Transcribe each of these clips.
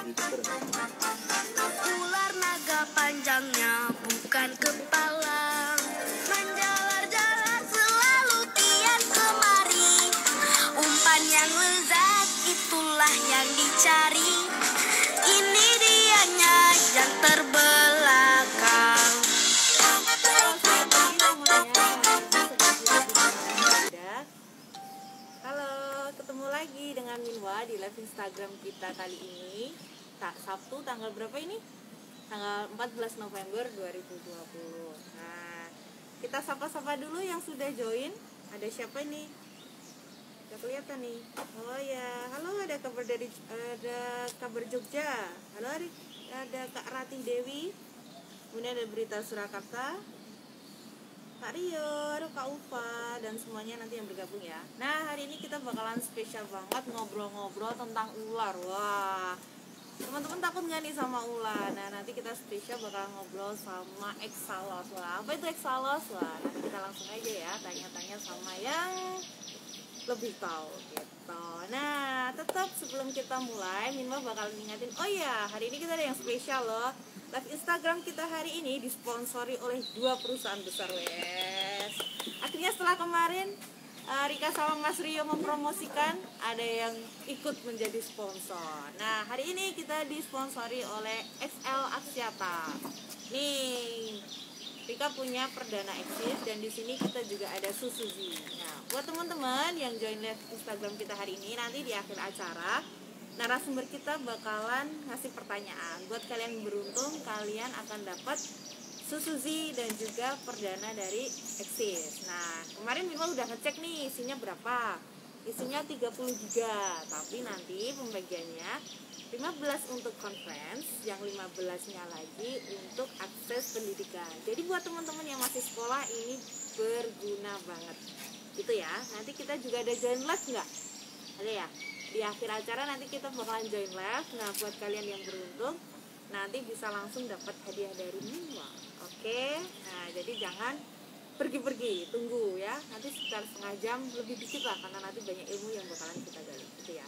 Ular naga panjangnya bukan kepala, menjalar-jalar selalu kian kemari. Umpan yang lezat itulah yang dicari. Ini dianya yang terbelakang. Halo, ketemu lagi dengan Minwa di live Instagram kita kali ini. Sabtu tanggal berapa ini? Tanggal 14 November 2020. Nah, kita sapa-sapa dulu yang sudah join. Ada siapa nih? Udah kelihatan nih. Oh ya, halo, ada kabar Jogja. Halo, ada Kak Ratih Dewi. Kemudian ada Berita Surakarta, Kak Rio, aduh Kak Ufa, dan semuanya nanti yang bergabung ya. Nah, hari ini kita bakalan spesial banget ngobrol-ngobrol tentang ular. Wah, teman-teman takut nggak nih sama ular? Nah, nanti kita spesial bakalan ngobrol sama Exalos. Wah, apa itu Exalos? Wah, nanti kita langsung aja ya tanya-tanya sama yang lebih tahu gitu. Nah, tetap sebelum kita mulai, Minwa bakal ingatin, oh ya, hari ini kita ada yang spesial loh. Live Instagram kita hari ini disponsori oleh 2 perusahaan besar, wes. Akhirnya setelah kemarin Rika sama Mas Rio mempromosikan, ada yang ikut menjadi sponsor. Nah, hari ini kita disponsori oleh XL Axiata. Nih, Rika punya perdana eksis dan di sini kita juga ada Suzuki. Nah, buat teman-teman yang join live Instagram kita hari ini, nanti di akhir acara narasumber kita bakalan ngasih pertanyaan. Buat kalian yang beruntung, kalian akan dapat Suzuki dan juga perdana dari eksis. Nah, kemarin Mima udah ngecek nih isinya berapa. Isinya 30 GB, tapi nanti pembagiannya 15 untuk conference, yang 15-nya lagi untuk akses pendidikan. Jadi buat teman-teman yang masih sekolah ini berguna banget. Gitu ya. Nanti kita juga ada join live nggak? Ada ya? Di akhir acara nanti kita bakalan join live. Nah, buat kalian yang beruntung nanti bisa langsung dapat hadiah dari Minwa. Oke? Nah, jadi jangan pergi-pergi, tunggu ya. Nanti sekitar setengah jam lebih dikit lah, karena nanti banyak ilmu yang bakalan kita gali, gitu ya.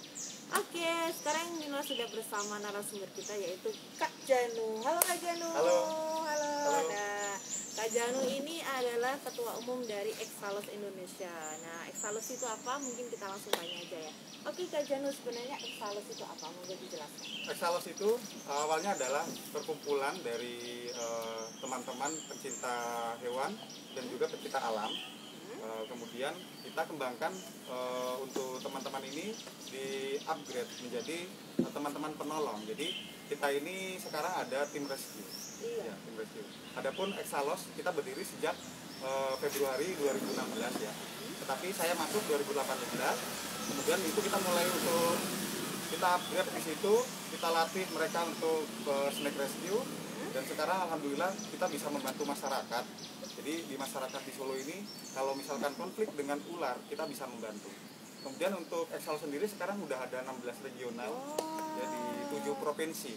Oke, sekarang Minwa sudah bersama narasumber kita yaitu Kak Janu. Halo Kak Janu. Halo. Halo. Nah, Kak Janu ini adalah Ketua Umum dari Exalos Indonesia. Nah, Exalos itu apa? Mungkin kita langsung tanya aja ya. Oke Kak Janu, sebenarnya Exalos itu apa? Mau dijelaskan? Exalos itu awalnya adalah perkumpulan dari teman-teman pecinta hewan dan juga pecinta alam. Kemudian kita kembangkan untuk teman-teman ini di-upgrade menjadi teman-teman penolong. Jadi kita ini sekarang ada tim rescue. Iya. Ya, tim rescue. Adapun Exalos kita berdiri sejak Februari 2016 ya. Tetapi saya masuk 2018. Kemudian itu kita mulai untuk kita upgrade di situ, kita latih mereka untuk snake rescue. Dan sekarang alhamdulillah kita bisa membantu masyarakat. Jadi di masyarakat di Solo ini kalau misalkan konflik dengan ular, kita bisa membantu. Kemudian untuk Exalos sendiri sekarang udah ada 16 regional, ya di 7 provinsi.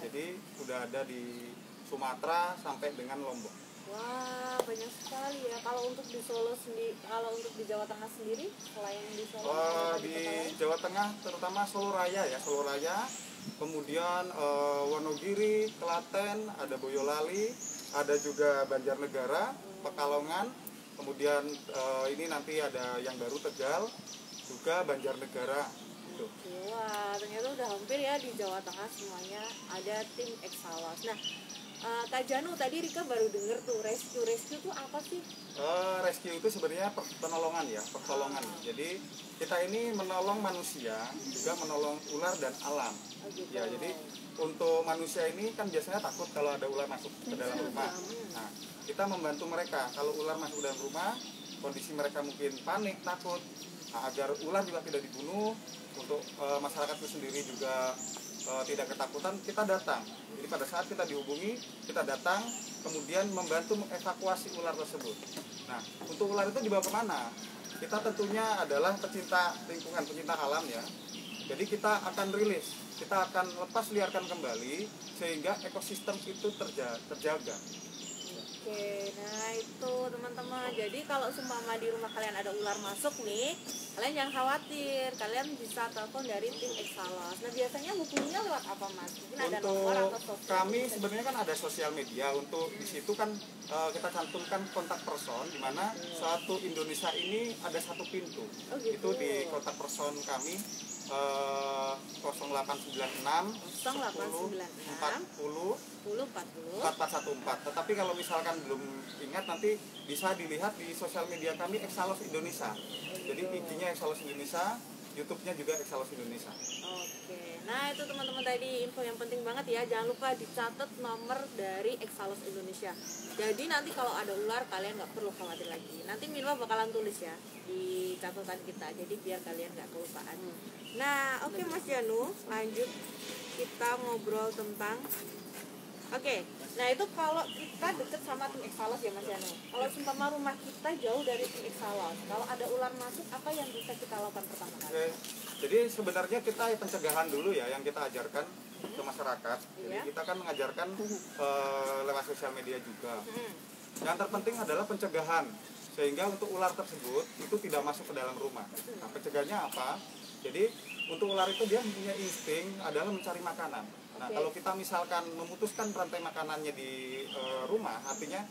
Jadi sudah ada di Sumatera sampai dengan Lombok. Wah, banyak sekali ya. Kalau untuk di Solo sendiri, kalau untuk di Jawa Tengah sendiri, selain di Solo, Di Jawa Tengah terutama Solo Raya ya, Solo Raya. Kemudian Wonogiri, Klaten, ada Boyolali, ada juga Banjarnegara, Pekalongan. Kemudian ini nanti ada yang baru Tegal, juga Banjarnegara. Gitu. Wah, ternyata udah hampir ya di Jawa Tengah semuanya ada tim Exalos. Nah, Kak Janu, tadi Rika baru denger tuh rescue tuh apa sih? Rescue itu sebenarnya pertolongan ya, pertolongan. Jadi kita ini menolong manusia, juga menolong ular dan alam. Oh, gitu. Ya, jadi untuk manusia ini kan biasanya takut kalau ada ular masuk ke dalam rumah. Nah, kita membantu mereka kalau ular masuk ke dalam rumah, kondisi mereka mungkin panik, takut. Nah, agar ular juga tidak dibunuh, untuk masyarakat itu sendiri juga tidak ketakutan, kita datang. Jadi pada saat kita dihubungi, kita datang, kemudian membantu mengevakuasi ular tersebut. Nah, untuk ular itu dibawa kemana? Kita tentunya adalah pecinta lingkungan, pecinta alam ya. Jadi kita akan rilis, kita akan lepas liarkan kembali sehingga ekosistem itu terjaga. Oke, nah itu teman-teman. Jadi kalau seumpama di rumah kalian ada ular masuk nih, kalian jangan khawatir. Kalian bisa telepon dari tim Exalos. Nah biasanya hubunginya lewat apa Mas? Mungkin ada nomor atau Untuk sosial? kami sebenarnya kan ada sosial media. Untuk di situ kan kita cantumkan kontak person, di mana satu Indonesia ini ada satu pintu. Oh, gitu. Itu di kontak person kami 0896 10 40 4414. Tetapi kalau misalkan belum ingat, nanti bisa dilihat di sosial media kami Exalos Indonesia. Jadi IG-nya Exalos Indonesia, YouTube-nya juga Exalos Indonesia. Oke, nah itu teman-teman tadi info yang penting banget ya. Jangan lupa dicatat nomor dari Exalos Indonesia. Jadi nanti kalau ada ular kalian nggak perlu khawatir lagi. Nanti Minwa bakalan tulis ya di catatan kita. Jadi biar kalian nggak kelupaan. Nah, oke Mas Janu, lanjut kita ngobrol tentang. Oke, nah itu kalau kita deket sama tim Exalos ya Mas Janu. Kalau seumpama rumah kita jauh dari tim Exalos, kalau ada ular masuk, apa yang bisa kita lakukan pertama kali? Oke. Jadi sebenarnya kita pencegahan dulu ya yang kita ajarkan ke masyarakat. Jadi kita kan mengajarkan lewat sosial media juga. Yang terpenting adalah pencegahan, sehingga untuk ular tersebut itu tidak masuk ke dalam rumah. Nah, pencegahannya apa? Jadi untuk ular itu dia punya insting adalah mencari makanan. Nah, kalau kita misalkan memutuskan rantai makanannya di rumah, artinya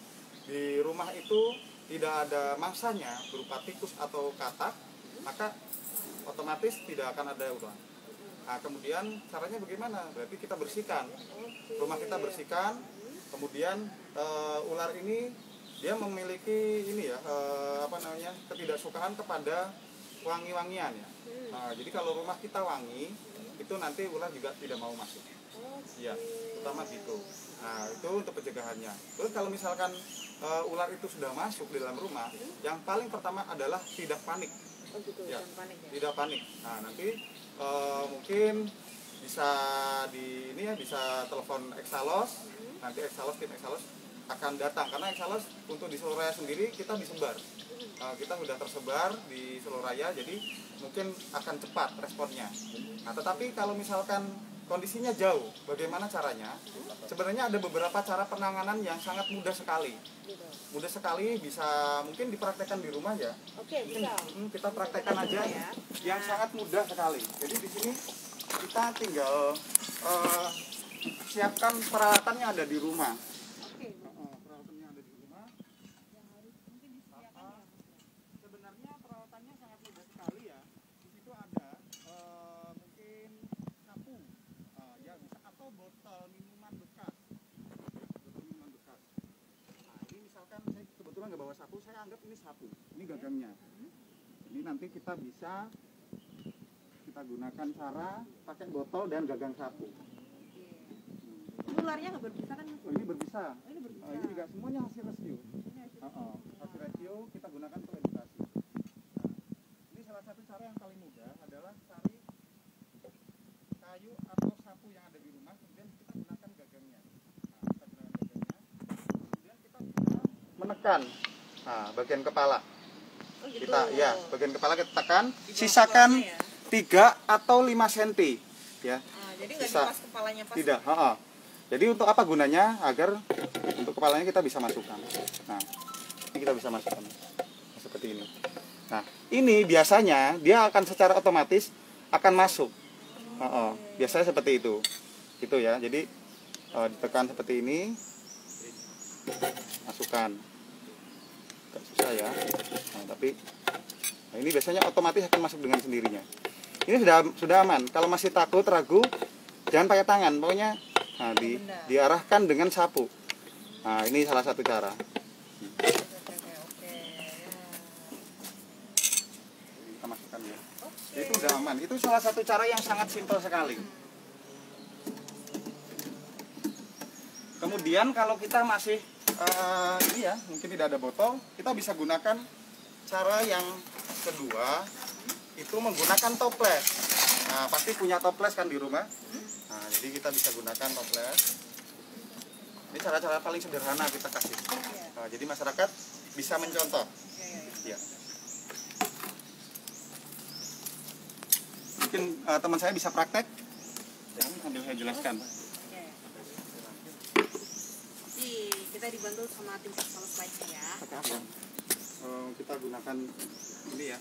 di rumah itu tidak ada mangsanya berupa tikus atau katak, maka otomatis tidak akan ada ular. Nah, kemudian caranya bagaimana? Berarti kita bersihkan rumah, kita bersihkan. Kemudian ular ini dia memiliki ini ya ketidaksukaan kepada wangi-wangian ya. Nah, jadi kalau rumah kita wangi, itu nanti ular juga tidak mau masuk. Ya, utama gitu. Nah, itu untuk pencegahannya. Terus kalau misalkan ular itu sudah masuk di dalam rumah, yang paling pertama adalah tidak panik. Oh gitu, Ya, jangan panik ya. tidak panik. Nah, nanti mungkin bisa bisa telepon Exalos. Nanti tim Exalos akan datang, karena Exalos untuk di seluruh raya sendiri kita disebar. Kita sudah tersebar di seluruh raya, jadi mungkin akan cepat responnya. Nah, tetapi kalau misalkan kondisinya jauh, bagaimana caranya? Sebenarnya ada beberapa cara penanganan yang sangat mudah sekali. Mudah sekali, bisa mungkin dipraktekkan di rumah ya. Oke, Mungkin, bisa. kita praktekkan aja ya. yang sangat mudah sekali. Jadi di sini kita tinggal siapkan peralatan yang ada di rumah. Oke. Peralatan yang ada di rumah. Yang harus mungkin disediakan ya. Sebenarnya peralatannya sangat mudah sekali ya. Di situ ada mungkin sapu, ya bisa, atau botol minuman bekas. Nah, ini misalkan saya kebetulan nggak bawa sapu, saya anggap ini sapu. Ini gagangnya. Ini nanti kita bisa gunakan cara pakai botol dan gagang sapu. Ini ularnya nggak berbisa kan? Mas? Oh, ini berbisa. Oh, ini berbisa. Ini juga semuanya hasil rescue. Ini hasil Hasil rescue kita gunakan untuk edukasi. Nah, ini salah satu cara yang paling mudah adalah cari kayu atau sapu yang ada di rumah, kemudian kita gunakan gagangnya. Nah, kita gunakan gagangnya, kemudian kita bisa menekan bagian kepala. Oh, gitu. Bagian kepala kita tekan, Di bawah sisakan kepalanya ya? 3 atau 5 cm ya. Jadi nggak Bisa. pas kepalanya pas. Tidak, jadi untuk apa gunanya? Agar untuk kepalanya kita bisa masukkan. Nah, ini kita bisa masukkan seperti ini. Nah, ini biasanya dia akan secara otomatis akan masuk. Biasanya seperti itu. Gitu ya. Jadi ditekan seperti ini, masukkan. Agak susah ya. Tapi ini biasanya otomatis akan masuk dengan sendirinya. Ini sudah aman. Kalau masih takut, ragu, jangan pakai tangan. Pokoknya diarahkan dengan sapu. Nah, ini salah satu cara. Oke. Kita masukkan ya. Itu udah aman. Itu salah satu cara yang sangat simpel sekali. Kemudian kalau kita masih mungkin tidak ada botol, kita bisa gunakan cara yang kedua, itu menggunakan toples. Nah, pasti punya toples kan di rumah. Nah, jadi kita bisa gunakan toples. Ini cara-cara paling sederhana kita kasih. Nah, jadi masyarakat bisa mencontoh. Ya. Mungkin teman saya bisa praktek. Sambil saya jelaskan. lagi. Kita dibantu sama tim Exalos lainnya ya. Kita gunakan ini ya,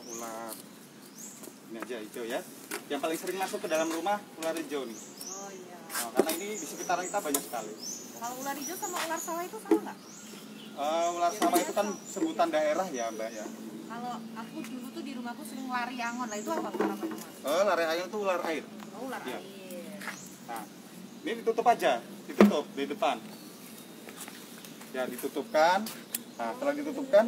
ular ini aja hijau ya. Yang paling sering masuk ke dalam rumah ular hijau nih. Oh iya. Karena ini di sekitaran kita banyak sekali. Kalau ular hijau sama ular sawah itu sama nggak? Ular sawah itu kan sebutan daerah ya Mbak ya. Kalau aku dulu tuh di rumahku sering lari angon, lah itu apa ular apa itu Mas? Lari air itu ular air. Oh, ular Iya. air. Nah, ini ditutup aja, ditutup di depan. Ya ditutupkan. Nah, setelah ditutupkan,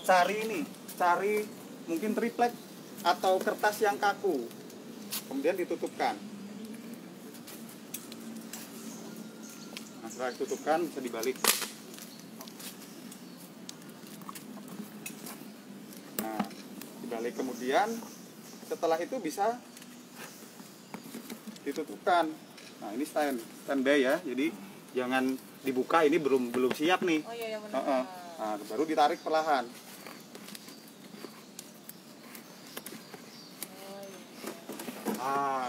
cari mungkin triplek atau kertas yang kaku. Kemudian ditutupkan. Nah, setelah ditutupkan bisa dibalik. Nah, dibalik kemudian setelah itu bisa ditutupkan. Nah, ini standby ya. Jadi jangan dibuka, ini belum siap nih. Oh iya benar. Nah, baru ditarik perlahan.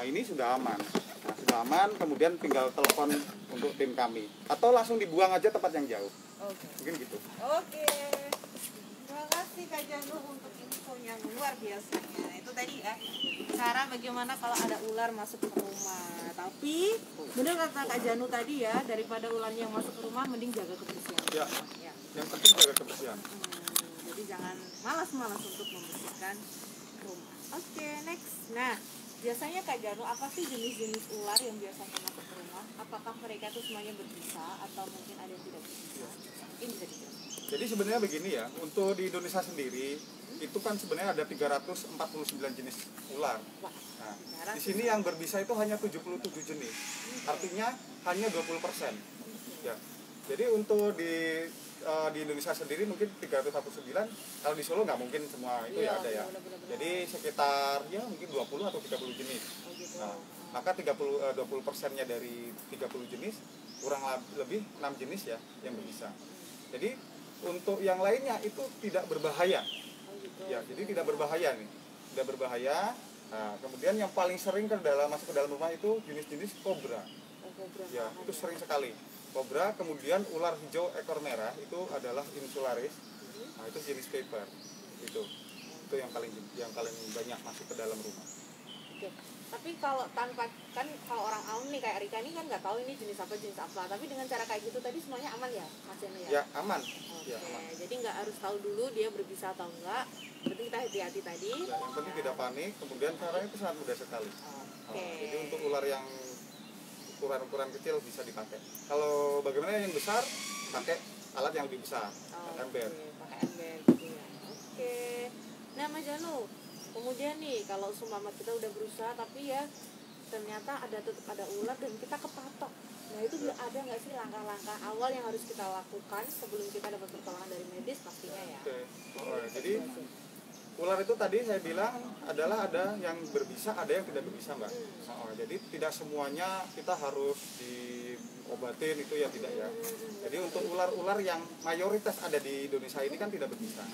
Ini sudah aman. Nah, sudah aman, kemudian tinggal telepon untuk tim kami. Atau langsung dibuang aja tempat yang jauh. Oke. Mungkin gitu. Oke. Terima kasih Kak Janu untuk info yang luar biasanya. Itu tadi ya, cara bagaimana kalau ada ular masuk ke rumah. Tapi benar kata Kak Janu tadi ya, daripada ularnya yang masuk ke rumah mending jaga kebersihan. Ya. Ya. Yang penting jaga kebersihan. Jadi jangan malas-malas untuk membersihkan rumah. Oke, next. Nah, biasanya Kak Janu, apa sih jenis-jenis ular yang biasanya masuk ke rumah? Apakah mereka itu semuanya berbisa atau mungkin ada yang tidak berbisa? Ini bisa dijelaskan. Jadi sebenarnya begini ya, untuk di Indonesia sendiri itu kan sebenarnya ada 349 jenis ular. Nah, di sini yang berbisa itu hanya 77 jenis. Artinya hanya 20%. Ya. Jadi untuk di Indonesia sendiri mungkin 349, kalau di Solo nggak mungkin semua itu ya ada ya. Jadi sekitar ya mungkin 20 atau 30 jenis. Nah, maka 20%-nya dari 30 jenis kurang lebih 6 jenis ya yang berbisa. Jadi untuk yang lainnya itu tidak berbahaya. Ya, jadi tidak berbahaya nih. Tidak berbahaya. Nah, kemudian yang paling sering masuk ke dalam rumah itu jenis-jenis kobra. Ya, itu sering sekali. Kobra, kemudian ular hijau ekor merah itu adalah insularis. Nah, itu jenis viper. Itu yang paling banyak masuk ke dalam rumah. Oke. Tapi kalau tanpa, kan kalau orang awam nih kayak Rika ini kan nggak tahu ini jenis apa. Tapi dengan cara kayak gitu tadi semuanya aman ya, Mas Janu ya? Ya, aman. Oke. Ya, aman. Jadi nggak harus tahu dulu dia berbisa atau enggak. Penting kita hati-hati tadi. Ya, yang penting tidak panik. Kemudian caranya itu sangat mudah sekali. Oke. Jadi untuk ular yang ukuran kecil bisa dipakai. Kalau bagaimana yang besar, pakai alat yang lebih besar, ember. Pakai ember gitu ya. Oke. Nah, Mas Janu, kemudian nih kalau seumpama kita udah berusaha tapi ya ternyata tetap ada ular dan kita kepatok. Nah, itu ada nggak sih langkah-langkah awal yang harus kita lakukan sebelum kita dapat pertolongan dari medis pastinya ya? Oke. Jadi ular itu tadi saya bilang adalah ada yang berbisa, ada yang tidak berbisa, Mbak. Jadi tidak semuanya kita harus diobatin itu ya, tidak ya. Jadi untuk ular-ular yang mayoritas ada di Indonesia ini kan tidak berbisa.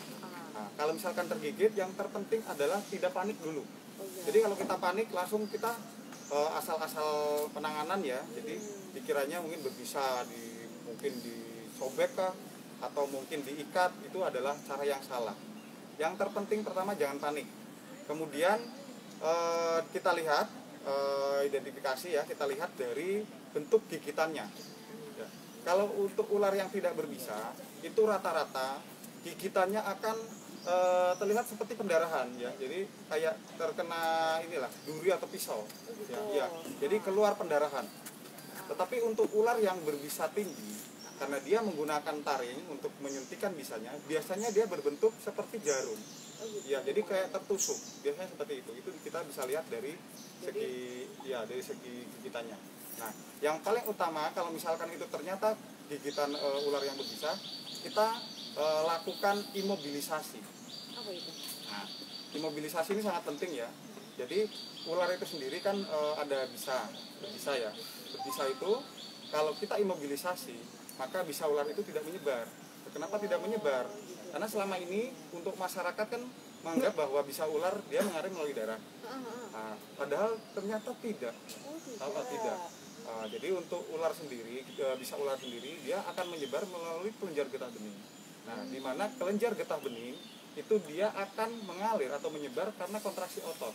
Nah, kalau misalkan tergigit, yang terpenting adalah tidak panik dulu. Jadi kalau kita panik langsung kita asal-asal penanganan ya. Jadi dikiranya mungkin berbisa, mungkin disobek kah, atau mungkin diikat, itu adalah cara yang salah. Yang terpenting pertama jangan panik. Kemudian kita lihat identifikasi ya, kita lihat dari bentuk gigitannya. Ya. Kalau untuk ular yang tidak berbisa, itu rata-rata gigitannya akan terlihat seperti pendarahan ya. Jadi kayak terkena duri atau pisau. Ya. Jadi keluar pendarahan. Tetapi untuk ular yang berbisa tinggi, karena dia menggunakan taring untuk menyuntikkan bisanya, biasanya dia berbentuk seperti jarum. Ya, jadi kayak tertusuk. Biasanya seperti itu. Itu kita bisa lihat dari segi gigitannya. Nah, yang paling utama kalau misalkan itu ternyata gigitan ular yang berbisa, kita lakukan imobilisasi. Apa itu? Nah, imobilisasi ini sangat penting ya. Jadi ular itu sendiri kan ada berbisa ya. Berbisa itu kalau kita imobilisasi, maka bisa ular itu tidak menyebar. Kenapa tidak menyebar? Karena selama ini untuk masyarakat kan menganggap bahwa bisa ular dia mengalir melalui darah. Nah, padahal ternyata tidak. Tidak. Jadi untuk ular sendiri, bisa ular sendiri, dia akan menyebar melalui kelenjar getah bening. Nah, di mana kelenjar getah bening itu dia akan mengalir atau menyebar karena kontraksi otot.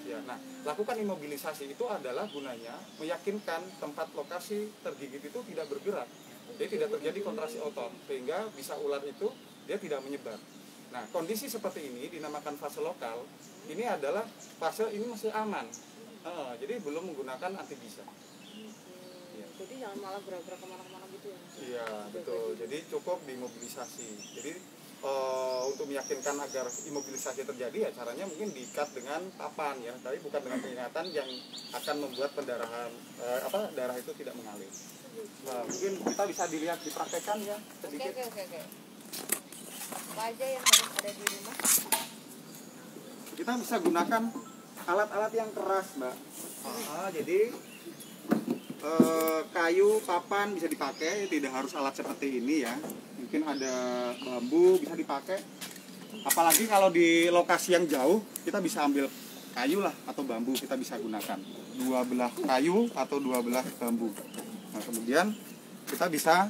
Ya, nah, lakukan imobilisasi itu adalah gunanya meyakinkan tempat lokasi tergigit itu tidak bergerak. Jadi tidak terjadi kontraksi otot sehingga bisa ular itu dia tidak menyebar. Nah, kondisi seperti ini dinamakan fase lokal. Ini adalah fase ini masih aman. Jadi belum menggunakan antibisa. Jadi jangan malah gerak-gerak kemana-mana gitu ya. Iya, betul. Jadi cukup dimobilisasi. Jadi untuk meyakinkan agar imobilisasi terjadi ya caranya mungkin diikat dengan papan ya, tapi bukan dengan pengikatan yang akan membuat pendarahan darah itu tidak mengalir. Nah, mungkin kita bisa dilihat dipraktekkan ya sedikit. Oke. Apa aja yang harus ada di rumah? Kita bisa gunakan alat-alat yang keras, Mbak. Jadi kayu, papan bisa dipakai, tidak harus alat seperti ini ya. Mungkin ada bambu bisa dipakai. Apalagi kalau di lokasi yang jauh, kita bisa ambil kayu lah atau bambu, kita bisa gunakan 2 belah kayu atau 2 belah bambu. Nah, kemudian kita bisa,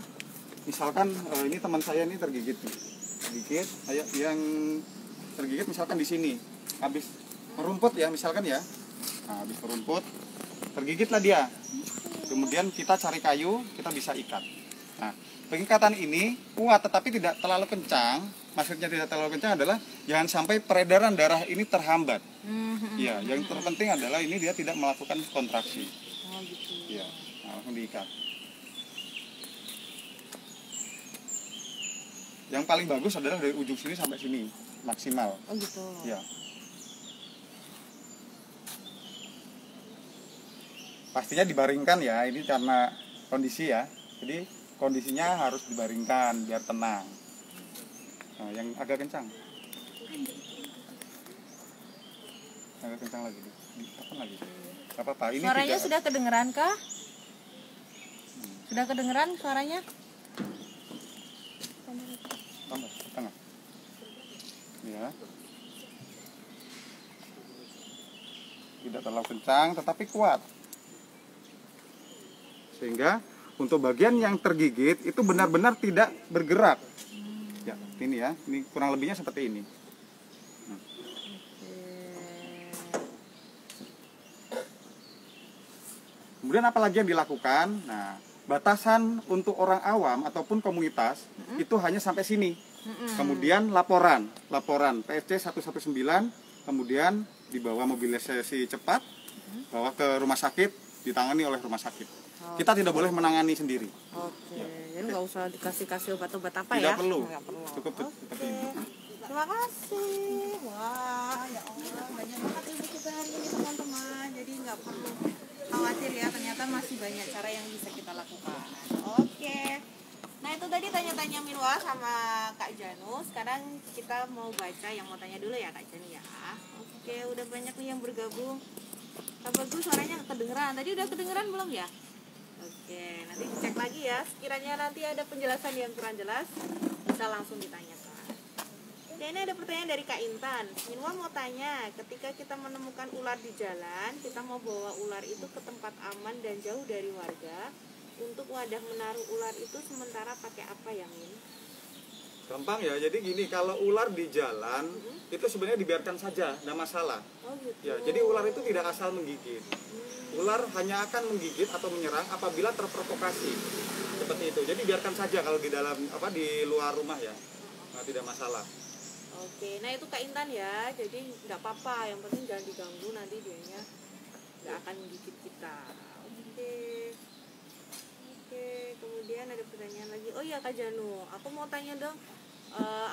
misalkan ini teman saya ini tergigit nih. Tergigit, yang tergigit misalkan di sini. Habis merumput ya misalkan ya. Nah, habis merumput, tergigitlah dia. Kemudian kita cari kayu, kita bisa ikat. Nah, pengikatan ini kuat tetapi tidak terlalu kencang. Maksudnya tidak terlalu kencang adalah jangan sampai peredaran darah ini terhambat. Ya, yang terpenting adalah ini dia tidak melakukan kontraksi. Oh gitu. Ya, nah, langsung diikat. Yang paling bagus adalah dari ujung sini sampai sini maksimal. Oh gitu. Ya. Pastinya dibaringkan ya, ini karena kondisi ya. Jadi kondisinya harus dibaringkan biar tenang. Nah, yang agak kencang. Agak kencang lagi. Apa lagi? Gak apa-apa. Ini suaranya tidak... sudah kedengeran kah? Sudah kedengeran suaranya? Tambah, tengah. Ya. Tidak terlalu kencang, tetapi kuat. Sehingga untuk bagian yang tergigit itu benar-benar tidak bergerak. Ya, ini ya, ini kurang lebihnya seperti ini. Kemudian apalagi yang dilakukan? Nah, batasan untuk orang awam ataupun komunitas itu hanya sampai sini. Kemudian laporan PSC 119, kemudian dibawa mobilisasi cepat, bawa ke rumah sakit, ditangani oleh rumah sakit. Kita tidak boleh menangani sendiri. Oke, jadi nggak usah dikasih obat-obat apa tidak ya? Perlu. Nggak perlu. Cukup seperti ini. Terima kasih. Wah, ya Allah, banyak banget ilmu kita hari ini teman-teman. Jadi nggak perlu khawatir ya, ternyata masih banyak cara yang bisa kita lakukan. Oke. Nah itu tadi tanya-tanya Minwa sama Kak Janu. Sekarang kita mau baca yang mau tanya dulu ya Kak Janu ya. Oke, udah banyak nih yang bergabung. Kak Bagus suaranya kedengeran. Tadi udah kedengeran belum ya? Oke, nanti dicek lagi ya. Sekiranya nanti ada penjelasan yang kurang jelas, bisa langsung ditanyakan. Dan ini ada pertanyaan dari Kak Intan. Minwa mau tanya, ketika kita menemukan ular di jalan, kita mau bawa ular itu ke tempat aman dan jauh dari warga. Untuk wadah menaruh ular itu sementara pakai apa ya, Min? Gampang ya, jadi gini, kalau ular di jalan itu sebenarnya dibiarkan saja, tidak masalah. Oh gitu. Ya, jadi ular itu tidak asal menggigit. Ular hanya akan menggigit atau menyerang apabila terprovokasi. Seperti itu. Jadi biarkan saja kalau di dalam di luar rumah ya. Nah, tidak masalah. Oke, nah itu Kak Intan ya. Jadi nggak apa-apa, yang penting jangan diganggu, nanti dianya nggak akan menggigit kita. Oke, kemudian ada pertanyaan lagi. Oh iya Kak Janu, aku mau tanya dong.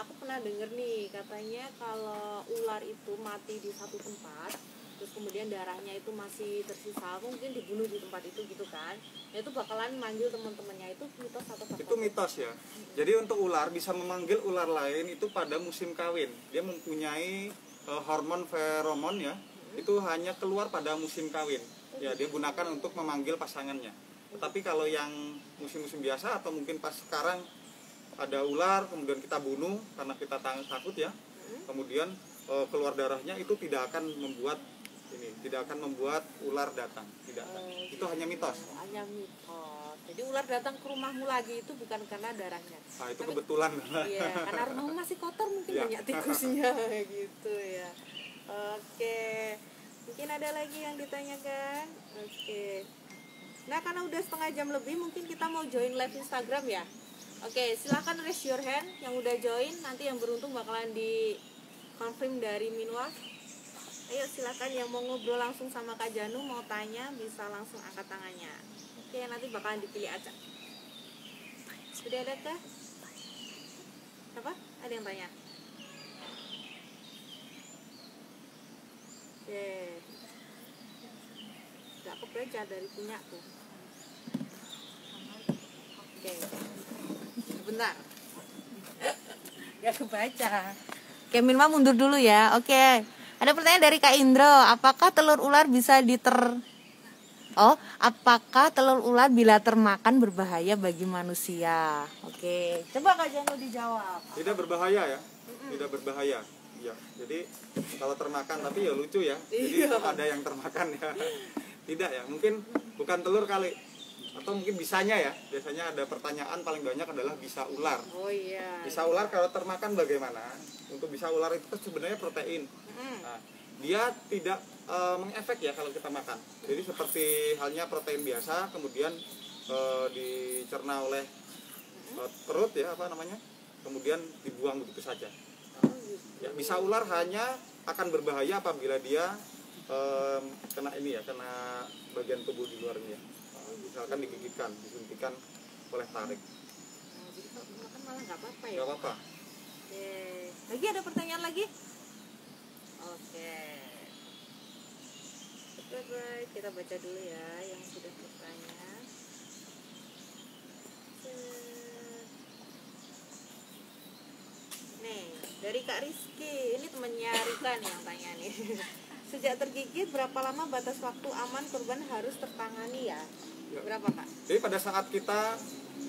Aku pernah denger nih katanya kalau ular itu mati di satu tempat, terus kemudian darahnya itu masih tersisa, mungkin dibunuh di tempat itu gitu kan, itu bakalan manggil teman-temannya. Itu mitos atau fakta? Itu mitos ya. Jadi untuk ular bisa memanggil ular lain itu pada musim kawin. Dia mempunyai hormon feromon ya. Itu hanya keluar pada musim kawin. Ya, dia gunakan untuk memanggil pasangannya. Tetapi kalau yang musim-musim biasa atau mungkin pas sekarang ada ular kemudian kita bunuh karena kita takut ya, kemudian keluar darahnya, itu tidak akan membuat ini, tidak akan membuat ular datang, tidak akan. Itu hanya mitos. Hanya mitos. Jadi ular datang ke rumahmu lagi itu bukan karena darahnya. Nah, itu kebetulan. Iya, karena rumahmu masih kotor mungkin Iya. banyak tikusnya gitu ya. Oke. Mungkin ada lagi yang ditanyakan? Oke. Nah, karena udah setengah jam lebih, mungkin kita mau join live Instagram ya. Oke, silakan raise your hand yang udah join. Nanti yang beruntung bakalan di confirm dari Minwa. Ayo silakan yang mau ngobrol langsung sama Kak Janu, mau tanya bisa langsung angkat tangannya. Oke, nanti bakalan dipilih aja. Sudah ada kah? Apa? Ada yang tanya? Oke. Gak kebaca dari punya tuh. Oke. Sebentar. Gak kebaca. Oke, Minwa mundur dulu ya. Oke. Ada pertanyaan dari Kak Indro. Apakah telur ular bisa apakah telur ular bila termakan berbahaya bagi manusia? Oke. Coba Kak Janu dijawab. Tidak berbahaya ya. Tidak berbahaya. Ya, jadi kalau termakan, tapi ya lucu ya. Jadi ada yang termakan ya. Tidak ya, mungkin bukan telur kali. Atau mungkin bisanya ya. Biasanya ada pertanyaan paling banyak adalah bisa ular. Oh iya. Bisa ular kalau termakan bagaimana? Untuk bisa ular itu sebenarnya protein. Nah, dia tidak mengefek ya kalau kita makan. Jadi seperti halnya protein biasa, kemudian dicerna oleh perut ya, apa namanya? Kemudian dibuang begitu saja. Ya, bisa ular hanya akan berbahaya apabila dia kena ini ya, kena bagian tubuh di luarnya. Misalkan digigitkan, disuntikan oleh tarik. Jadi kalau makan malah nggak apa-apa ya? Gak apa-apa. Oke. Lagi ada pertanyaan lagi? Oke. Baik, kita baca dulu ya yang sudah bertanya. Nih, dari Kak Rizky. Ini temennya Rika nih yang tanya nih. Sejak tergigit, berapa lama batas waktu aman korban harus tertangani ya? Berapa Kak? Jadi pada saat kita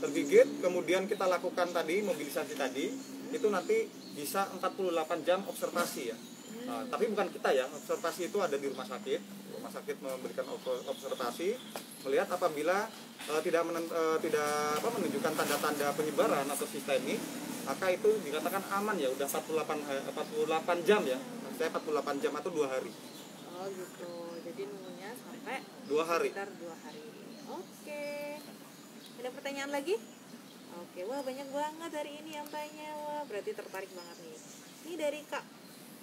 tergigit, kemudian kita lakukan tadi, mobilisasi tadi, itu nanti bisa 48 jam observasi ya. Nah, tapi bukan kita ya, observasi itu ada di rumah sakit. Rumah sakit memberikan observasi, melihat apabila tidak menunjukkan tanda-tanda penyebaran atau sistemik, maka itu dikatakan aman ya, udah 48 jam ya. Saya 48 jam atau 2 hari. Oh gitu, jadi nunggunya sampai 2 hari. sekitar 2 hari. Oke. Ada pertanyaan lagi? Oke, wah banyak banget hari ini yang tanya. Wah, berarti tertarik banget nih. Ini dari Kak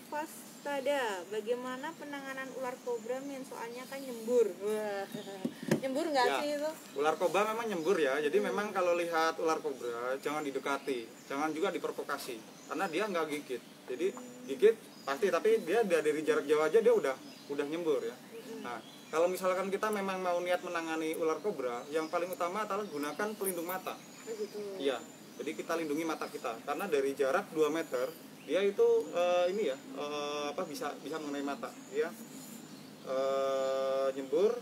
Fastada. Bagaimana penanganan ular kobra men, soalnya kan nyembur. Wah. Nyembur nggak Ya, sih itu? ular kobra memang nyembur ya. Jadi memang kalau lihat ular kobra jangan didekati, jangan juga diprovokasi, karena dia nggak gigit. Jadi gigit pasti, tapi dia dari jarak jauh aja dia udah nyembur ya. Nah, kalau misalkan kita memang mau niat menangani ular kobra, yang paling utama adalah gunakan pelindung mata. Oh gitu. Iya, jadi kita lindungi mata kita, karena dari jarak 2 meter dia itu bisa mengenai mata. Dia nyembur,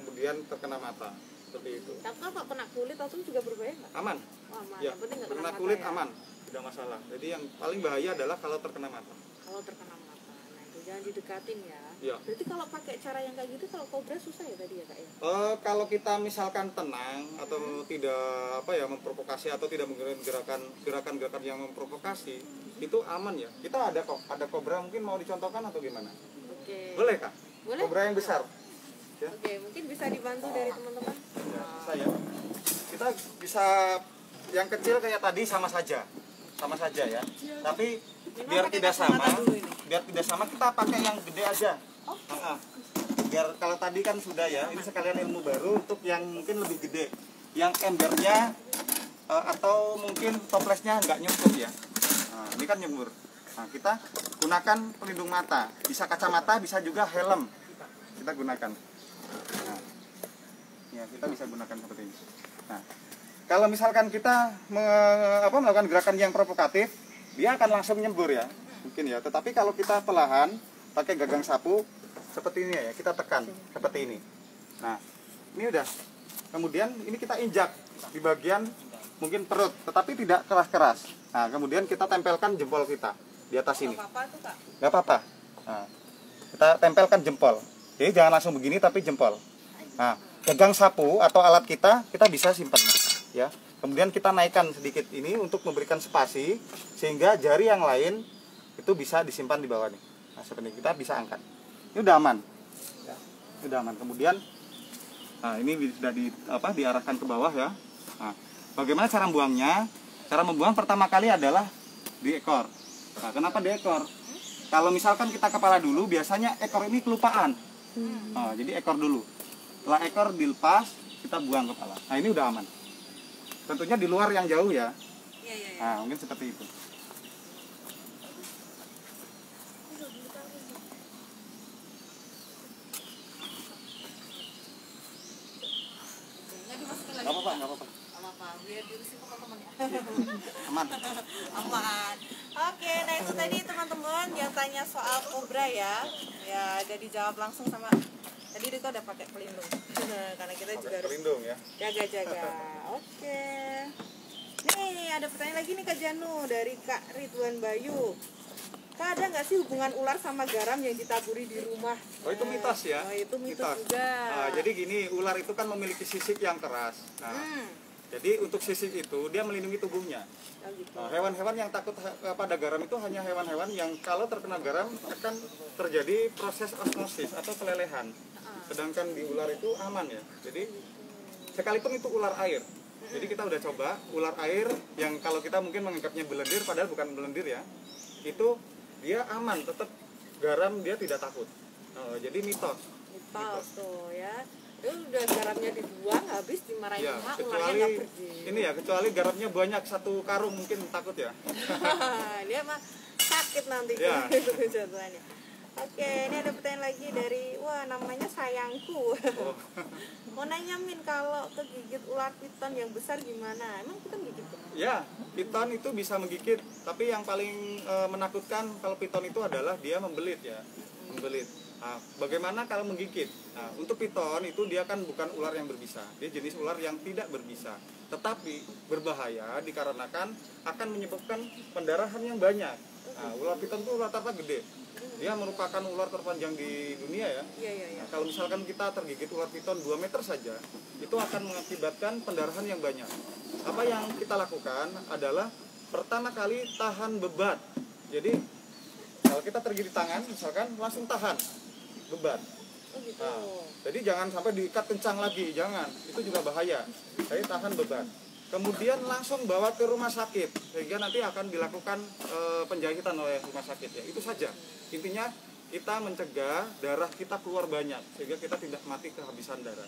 kemudian terkena mata, seperti itu. Tapi kalau kena kulit langsung juga berbahaya nggak? Aman. Oh, aman. Ya, Yang penting nggak kena kena mata kulit ya? aman, tidak masalah. Jadi yang paling bahaya adalah kalau terkena mata. Kalau terkena mata, nah itu jangan didekatin ya. Ya. Berarti kalau pakai cara yang kayak gitu, kalau kobra susah ya tadi ya Kak ya? Kalau kita misalkan tenang atau tidak memprovokasi atau tidak menggunakan gerakan-gerakan yang memprovokasi, itu aman ya. Kita ada kobra, mungkin mau dicontohkan atau gimana? Oke. Boleh Kak? Boleh? Kobra yang besar. Ya. Oke, mungkin bisa dibantu dari teman-teman. Ya, bisa ya. Kita bisa yang kecil kayak tadi sama saja ya. Tapi biar pakai tidak sama, kacamata dulu ini. kita pakai yang gede aja. Biar kalau tadi kan sudah ya, ini sekalian ilmu baru untuk yang mungkin lebih gede, yang embernya atau mungkin toplesnya nggak nyempur ya. Nah, ini kan nyembur. Nah, kita gunakan pelindung mata, bisa kacamata, bisa juga helm kita gunakan. Nah, ya kita bisa gunakan seperti ini. Nah, kalau misalkan kita melakukan gerakan yang provokatif, dia akan langsung nyembur ya, mungkin ya. Tetapi kalau kita perlahan pakai gagang sapu seperti ini ya, kita tekan seperti ini. Nah, ini udah. Kemudian ini kita injak di bagian mungkin perut, tetapi tidak keras-keras. Nah, kemudian kita tempelkan jempol kita di atas ini. Nggak apa-apa tuh Kak? Nggak apa-apa. Nah, kita tempelkan jempol. Jadi jangan langsung begini tapi jempol. Nah, pegang sapu atau alat kita bisa simpan ya. Kemudian kita naikkan sedikit ini untuk memberikan spasi sehingga jari yang lain itu bisa disimpan di bawah nih. Nah, seperti ini kita bisa angkat. Ini udah aman. Ya, ini udah aman. Kemudian nah, ini sudah diarahkan ke bawah ya. Nah, bagaimana cara membuangnya? Cara membuang pertama kali adalah di ekor. Nah, kenapa di ekor? Kalau misalkan kita kepala dulu, biasanya ekor ini kelupaan. Nah, jadi ekor dulu. Setelah ekor dilepas, kita buang kepala. Nah, ini udah aman. Tentunya di luar yang jauh ya. Nah, mungkin seperti itu. Nggak apa-apa. Biar diurusin sama temannya. Aman. Aman. Oke, nah itu tadi teman-teman yang tanya soal kobra ya. Ya, udah dijawab langsung sama tadi Riko udah pakai pelindung. Karena kita juga harus Pelindung ya. jaga-jaga. Oke. Nih, ada pertanyaan lagi nih Kak Janu dari Kak Ridwan Bayu. Kak, ada nggak sih hubungan ular sama garam yang ditaburi di rumah? Oh, itu mitos ya. Oh, itu mitos juga. Nah, jadi gini, ular itu kan memiliki sisik yang keras. Nah, jadi untuk sisik itu dia melindungi tubuhnya. Oh, gitu. Nah, hewan-hewan yang takut pada garam itu hanya hewan-hewan yang kalau terkena garam akan terjadi proses osmosis atau kelelehan. Sedangkan di ular itu aman ya. Jadi sekalipun itu ular air. Jadi kita udah coba ular air yang kalau kita mungkin menganggapnya belendir padahal bukan belendir ya. Itu dia aman, tetap garam dia tidak takut. Jadi mitos Tuh ya. Itu udah garamnya dibuang habis dimarahin ya, emak, ularnya kecuali nggak pergi. ini ya, kecuali garamnya banyak satu karung mungkin takut ya. Dia mah sakit nanti Ya. itu kejatuhannya. Oke, ini ada pertanyaan lagi dari namanya sayangku. Oh. Mau nanya Min, kalau kegigit ular piton yang besar gimana? Emang piton gigit ya? Ya, piton itu bisa menggigit, tapi yang paling menakutkan kalau piton itu adalah dia membelit ya, membelit. Nah, bagaimana kalau menggigit? Nah, untuk piton itu dia kan bukan ular yang berbisa, dia jenis ular yang tidak berbisa, tetapi berbahaya dikarenakan akan menyebabkan pendarahan yang banyak. Nah, ular piton itu rata-rata gede, dia merupakan ular terpanjang di dunia ya. Iya. Nah, kalau misalkan kita tergigit ular piton 2 meter saja, itu akan mengakibatkan pendarahan yang banyak. Apa yang kita lakukan adalah pertama kali tahan beban. Jadi kalau kita tergigit tangan, misalkan langsung tahan beban. Oh gitu. Nah, jadi jangan sampai diikat kencang lagi, jangan. Itu juga bahaya. Jadi tahan beban. Kemudian langsung bawa ke rumah sakit, sehingga nanti akan dilakukan penjahitan oleh rumah sakit ya. Itu saja. Intinya kita mencegah darah kita keluar banyak, sehingga kita tidak mati kehabisan darah.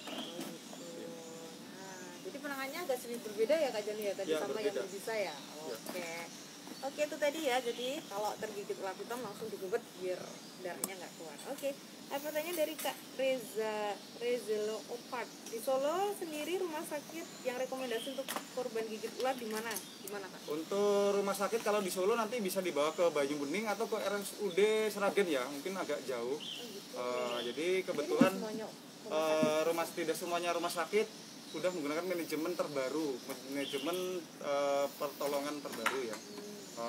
Jadi penanganannya agak sedikit berbeda ya Kak Jani ya tadi Ya, sama berbeda. yang berbisa ya. Oke itu tadi ya. Jadi kalau tergigit ular piton langsung digubet biar darahnya nggak keluar. Oke. Pertanyaan dari Kak Rezelo Opat. Di Solo sendiri rumah sakit yang rekomendasi untuk korban gigit ular di mana? Di mana Kak? Untuk rumah sakit kalau di Solo nanti bisa dibawa ke Banyu Bening atau ke RSUD Sragen ya, mungkin agak jauh. Jadi kebetulan tidak semuanya rumah sakit sudah menggunakan manajemen terbaru, manajemen pertolongan terbaru ya.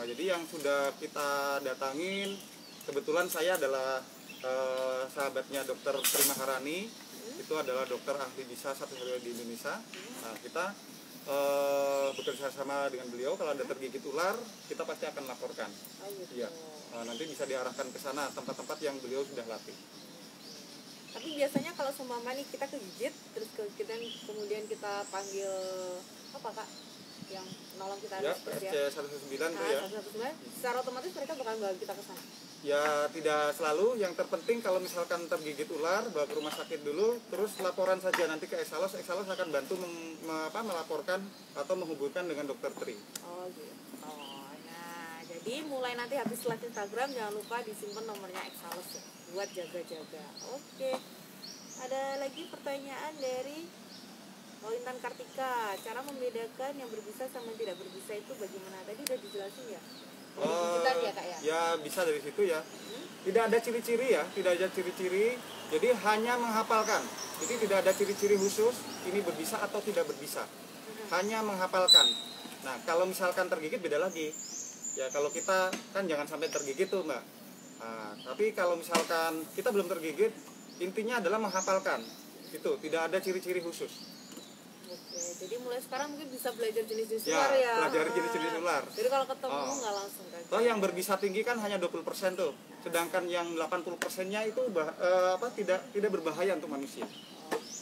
Jadi yang sudah kita datangin, kebetulan saya adalah sahabatnya Dokter Tri Maharani, itu adalah dokter ahli bisa satu-satunya di Indonesia. Nah, kita bekerja sama dengan beliau. Kalau ada tergigit ular, kita pasti akan laporkan. Iya. Nanti bisa diarahkan ke sana tempat-tempat yang beliau sudah latih. Tapi biasanya kalau seumpama nih kita kegigit, terus kemudian kita panggil apa Kak? Yang nolong kita Ya, seperti RC119 itu ya. 119, secara otomatis mereka bakal bawa kita ke sana. Ya tidak selalu, yang terpenting kalau misalkan tergigit ular, bawa ke rumah sakit dulu, terus laporan saja nanti ke Exalos akan bantu melaporkan atau menghubungkan dengan Dokter Tri. Oh gitu. Nah, jadi mulai nanti habis live Instagram jangan lupa disimpan nomornya Exalos ya, buat jaga-jaga. Oke. Ada lagi pertanyaan dari Intan Kartika. Cara membedakan yang berbisa sama tidak berbisa itu bagaimana? Tadi udah dijelasin ya? Gigitan ya Kak ya? Ya bisa dari situ ya. Tidak ada ciri-ciri ya, tidak ada ciri-ciri. Jadi hanya menghafalkan. Jadi tidak ada ciri-ciri khusus ini berbisa atau tidak berbisa. Hanya menghafalkan. Nah kalau misalkan tergigit beda lagi. Ya kalau kita kan jangan sampai tergigit tuh Mbak. Nah, tapi kalau misalkan kita belum tergigit, intinya adalah menghafalkan. Itu tidak ada ciri-ciri khusus. Oke, jadi mulai sekarang mungkin bisa belajar jenis-jenis Ya, ular ya. pelajari jenis-jenis ular. Jadi kalau ketemu nggak langsung kan. Toh yang berbisa tinggi kan hanya 20% tuh. Sedangkan yang 80%-nya itu tidak berbahaya untuk manusia.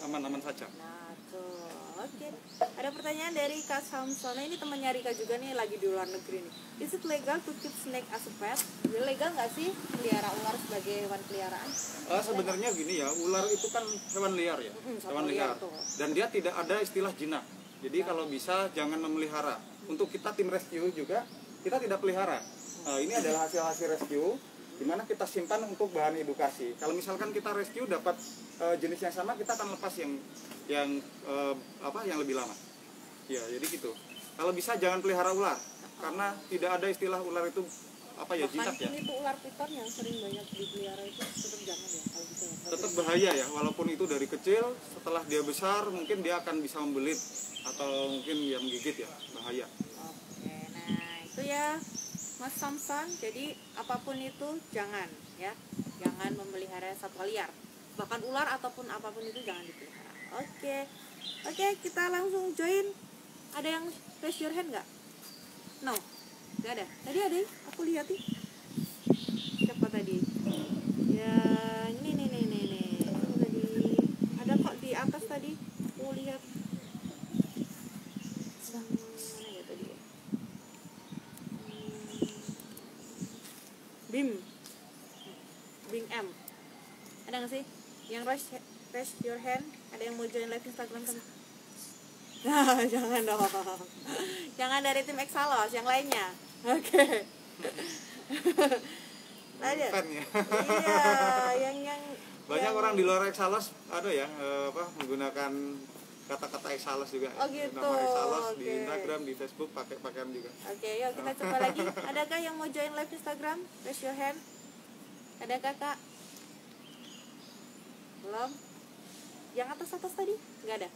Aman-aman saja. Nah, tuh. Oke. Ada pertanyaan dari Kak Samsona. Ini temannya Rika juga nih, lagi di luar negeri nih. Is it legal to keep snake as a pet? Jadi legal nggak sih melihara ular sebagai hewan peliharaan? Sebenarnya gini ya, ular itu kan hewan liar ya. Hewan liar. Tuh. Dan dia tidak ada istilah jinak. Jadi kalau bisa jangan memelihara. Untuk kita tim rescue juga, kita tidak pelihara. Ini adalah hasil-hasil rescue di mana kita simpan untuk bahan edukasi. Kalau misalkan kita rescue dapat jenis yang sama, kita akan lepas yang lebih lama. Ya, jadi gitu. Kalau bisa jangan pelihara ular karena tidak ada istilah ular itu jinak ya. Bahkan itu ular piton yang sering banyak dipelihara itu tetap jangan ya kalau gitu ya. Tetap bahaya ya, walaupun itu dari kecil, setelah dia besar mungkin dia akan bisa membelit atau mungkin ya menggigit ya, bahaya. Oke, nah itu ya Mas Samson. Jadi apapun itu jangan memelihara satwa liar, bahkan ular ataupun apapun itu jangan dipelihara. Oke, kita langsung join. Ada yang raise your hand nggak? No, nggak ada. Tadi ada, aku lihat nih. Siapa tadi? Ya, ini. Tadi ada kok di atas tadi. Aku lihat. Mana ya tadi? Bing M. Ada nggak sih? Yang raise your hand. Ada yang mau join live Instagram sama? Nah, jangan dong. Jangan dari tim Exalos, yang lainnya. Oke. Ada. Fan ya. Iya, yang banyak orang di luar Exalos ada ya menggunakan kata-kata Exalos juga. Oh gitu. Nama Exalos di Instagram, di Facebook pakai pakaian juga. Oke, yuk kita coba lagi. Adakah yang mau join live Instagram? Raise your hand. Adakah Kak? Belum? Yang atas tadi? Nggak ada.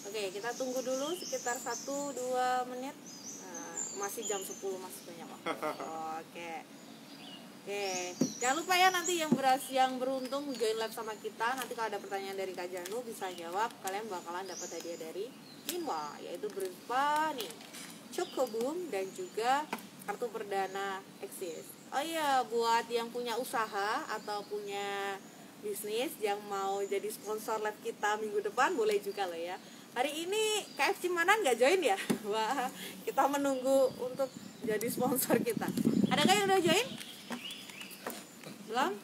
Oke, kita tunggu dulu sekitar 1-2 menit. Nah, masih jam 10, masih banyak waktu. Oke, jangan lupa ya nanti yang beruntung join live sama kita. Nanti kalau ada pertanyaan dari Kak Janu bisa jawab, kalian bakalan dapat hadiah dari Minwa, yaitu berupa nih Chocoboom dan juga kartu perdana Exist. Oh iya, buat yang punya usaha atau punya bisnis yang mau jadi sponsor live kita minggu depan, boleh juga loh ya. Hari ini KFC Manan nggak join ya? Wah, kita menunggu untuk jadi sponsor kita. Adakah yang udah join? Belum?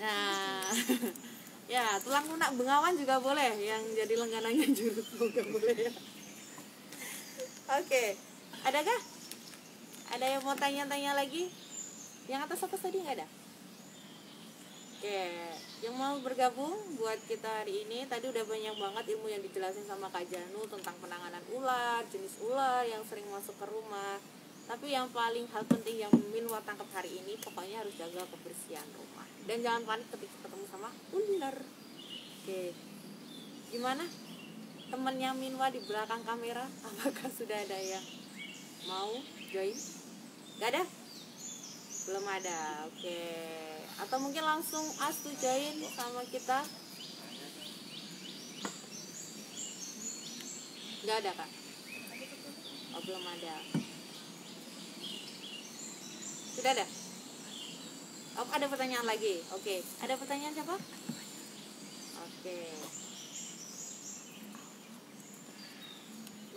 Nah, ya tulang lunak Bengawan juga boleh. Yang jadi langganannya Jurut juga boleh ya. Oke, adakah? Ada yang mau tanya-tanya lagi? Yang atas tadi nggak ada? Oke, yang mau bergabung buat kita hari ini, tadi udah banyak banget ilmu yang dijelasin sama Kak Janu tentang penanganan ular, jenis ular yang sering masuk ke rumah. Tapi yang paling hal penting yang Minwa tangkap hari ini, pokoknya harus jaga kebersihan rumah. Dan jangan panik ketika ketemu sama ular. Oke, gimana temennya Minwa di belakang kamera? Apakah sudah ada yang mau join? Gak ada? Belum ada, oke. Atau mungkin langsung As tuh join sama kita. Nggak ada Kak? Oh belum ada. Sudah ada? Oh ada pertanyaan lagi. Oke, ada pertanyaan siapa? Oke.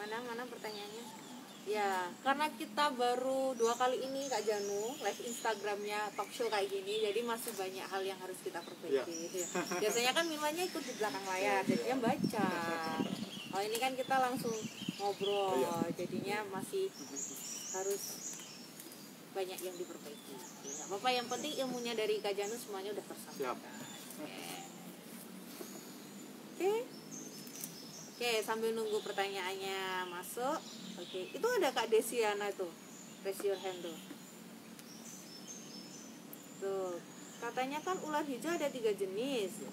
Mana pertanyaannya? Ya, karena kita baru 2 kali ini Kak Janu live Instagramnya talk show kayak gini, jadi masih banyak hal yang harus kita perbaiki. Ya. Biasanya kan Minwanya ikut di belakang layar, jadinya baca. Oh ini kan kita langsung ngobrol, jadinya masih harus banyak yang diperbaiki. Nggak apa-apa, yang penting ilmunya dari Kak Janu semuanya udah tersampaikan. Oke, sambil nunggu pertanyaannya masuk. Oke, itu ada Kak Desiana tuh, raise your hand tuh. Tuh, katanya kan ular hijau ada 3 jenis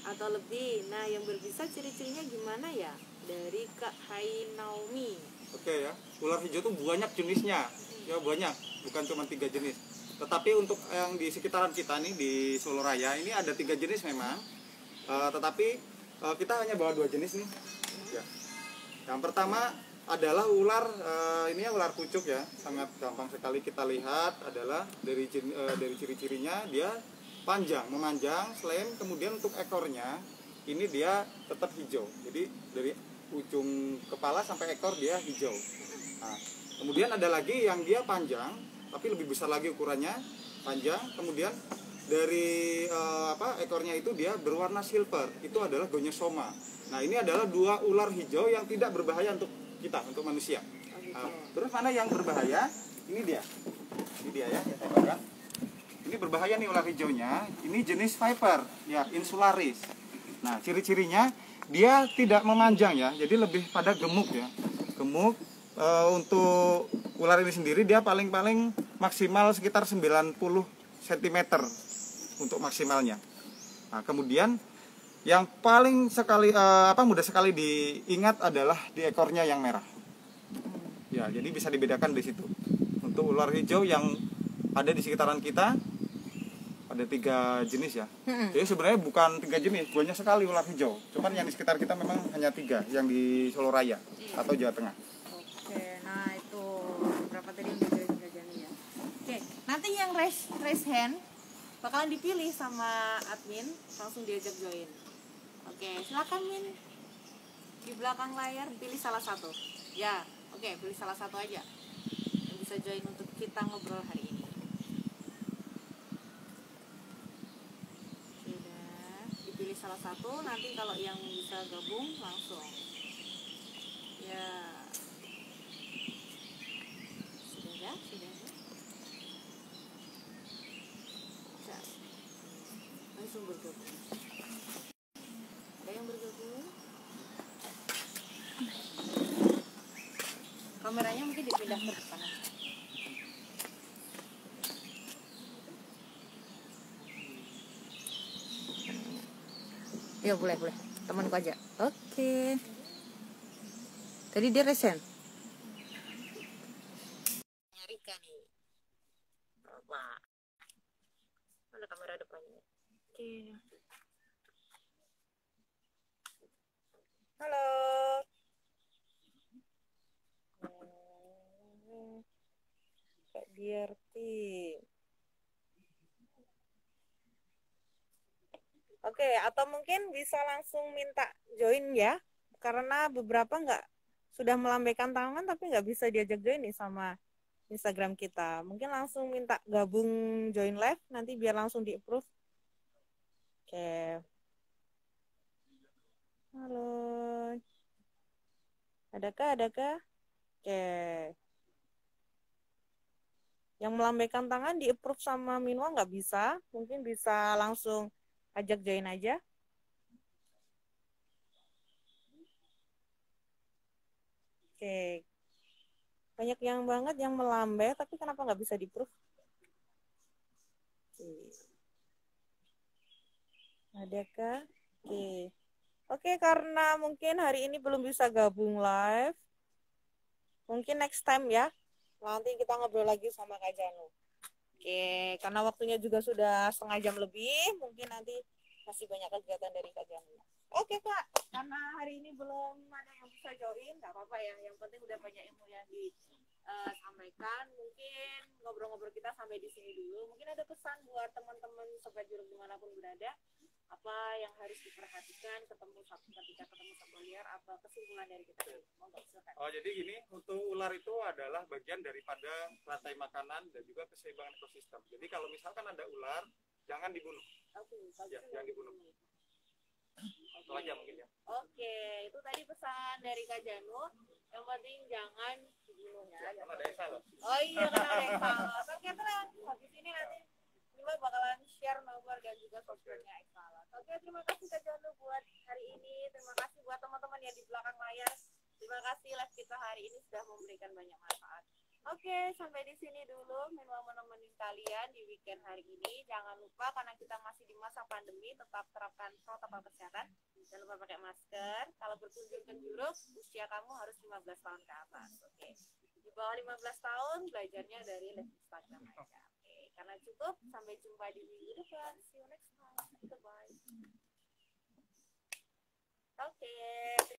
atau lebih. Nah, yang berbisa ciri-cirinya gimana ya? Dari Kak Hai Naomi. Oke ya, ular hijau tuh banyak jenisnya. Ya banyak, bukan cuma 3 jenis. Tetapi untuk yang di sekitaran kita nih di Solo Raya ini ada 3 jenis memang. Tetapi kita hanya bawa 2 jenis nih. Ya. Yang pertama adalah ular, ini ya ular pucuk ya, sangat gampang sekali kita lihat adalah dari ciri-cirinya dia panjang, memanjang, slam, kemudian untuk ekornya ini dia tetap hijau. Jadi dari ujung kepala sampai ekor dia hijau. Nah, kemudian ada lagi yang dia panjang, tapi lebih besar lagi ukurannya, panjang. Kemudian dari ekornya itu dia berwarna silver. Itu adalah Gonyosoma. Nah, ini adalah 2 ular hijau yang tidak berbahaya untuk kita, untuk manusia. Nah, terus mana yang berbahaya? Ini dia ya, yang saya pegang. Ini berbahaya nih ular hijaunya. Ini jenis viper, ya, insularis. Nah, ciri-cirinya dia tidak memanjang ya, jadi lebih pada gemuk ya. Gemuk. Untuk ular ini sendiri dia paling-paling maksimal sekitar 90 cm untuk maksimalnya. Nah, kemudian yang paling sekali mudah sekali diingat adalah di ekornya yang merah. Ya, jadi bisa dibedakan di situ. Untuk ular hijau yang ada di sekitaran kita ada 3 jenis ya. Jadi sebenarnya bukan 3 jenis, banyak sekali ular hijau. Cuman yang di sekitar kita memang hanya 3 yang di Solo Raya atau Jawa Tengah. Oke, nah itu berapa tadi yang diajarin ya. Oke, nanti yang raise hand bakalan dipilih sama admin, langsung diajak join. Oke, silakan Min. Di belakang layar pilih salah satu. Ya, oke, pilih salah satu aja yang bisa join untuk kita ngobrol hari ini. Sudah, dipilih salah satu. Nanti kalau yang bisa gabung langsung. Ya. Sudah. Bisa. Langsung bergabung. Ada yang bergabung? Kameranya mungkin dipindah ke depan. Ya boleh. Temanku aja. Oke. Tadi dia resen. Nyarikan nih. Apa? Mana kamera depannya? Oke. Halo. Kak Diarti. Oke, atau mungkin bisa langsung minta join ya, karena beberapa sudah melambaikan tangan tapi nggak bisa diajak join nih sama Instagram kita. Mungkin langsung minta gabung join live, nanti biar langsung di approve. Oke. Halo. Adakah? Oke. Yang melambaikan tangan di approve sama Minwa nggak bisa, mungkin bisa langsung ajak join aja. Oke. Banyak yang banget yang melambai, tapi kenapa nggak bisa di-approve? Adakah? Oke, karena mungkin hari ini belum bisa gabung live, mungkin next time ya. Nanti kita ngobrol lagi sama Kak Janu. Oke, karena waktunya juga sudah setengah jam lebih, mungkin nanti masih banyak kegiatan dari Kak Janu. Oke Kak, karena hari ini belum ada yang bisa join, nggak apa-apa ya. Yang penting udah banyak ilmu yang disampaikan. Mungkin ngobrol-ngobrol kita sampai di sini dulu. Mungkin ada pesan buat teman-teman sobat jurus dimanapun berada. Apa yang harus diperhatikan ketika ketemu satwa liar, apa kesimpulan dari kita? Monggo silakan. Oh, jadi gini, untuk ular itu adalah bagian daripada rantai makanan dan juga keseimbangan ekosistem. Jadi kalau misalkan ada ular, jangan dibunuh. Ya, jangan dibunuh. Itu aja mungkin ya. Oke, itu tadi pesan dari Kak Janu. Yang penting jangan dibunuh ya. Karena ada yang salah. Oh iya, karena ada yang salah. Oke, tenang. Habis ini nanti Nima bakalan share nomor dan juga softwarenya Exalas. Oke, terima kasih Kak Janu buat hari ini. Terima kasih buat teman-teman yang di belakang layar. Terima kasih live kita hari ini sudah memberikan banyak manfaat. Oke, sampai di sini dulu Minwa menemani kalian di weekend hari ini. Jangan lupa karena kita masih di masa pandemi, tetap terapkan protokol kesehatan. Jangan lupa pakai masker. Kalau berkunjung ke Jurus, usia kamu harus 15 tahun ke atas. Oke. Di bawah 15 tahun belajarnya dari live Instagram aja. Oke. karena cukup, sampai jumpa di minggu depan. See you next time. Goodbye. Oke.